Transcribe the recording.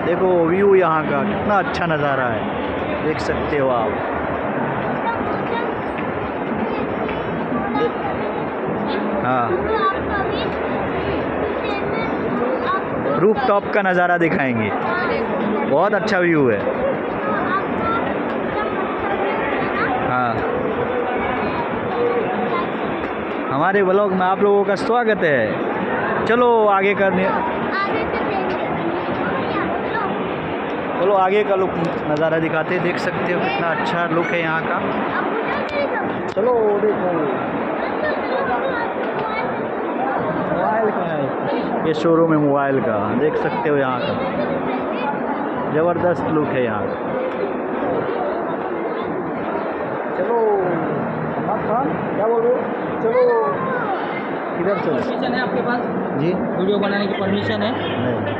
देखो व्यू यहाँ का कितना अच्छा नज़ारा है, देख सकते हो आप। हाँ, रूफ टॉप का नज़ारा दिखाएंगे, बहुत अच्छा व्यू है। हाँ, हमारे ब्लॉग में आप लोगों का स्वागत है। चलो आगे करने, चलो आगे का लुक नज़ारा दिखाते हैं। देख सकते हो कितना अच्छा लुक है यहाँ का। चलो देखो, मोबाइल का है ये शोरूम है, मोबाइल का। देख सकते हो यहाँ का ज़बरदस्त लुक है यहाँ का। चलो क्या बोल रहे हो? चलो किधर चलो? परमिशन है आपके पास जी, वीडियो बनाने की परमिशन है? नहीं।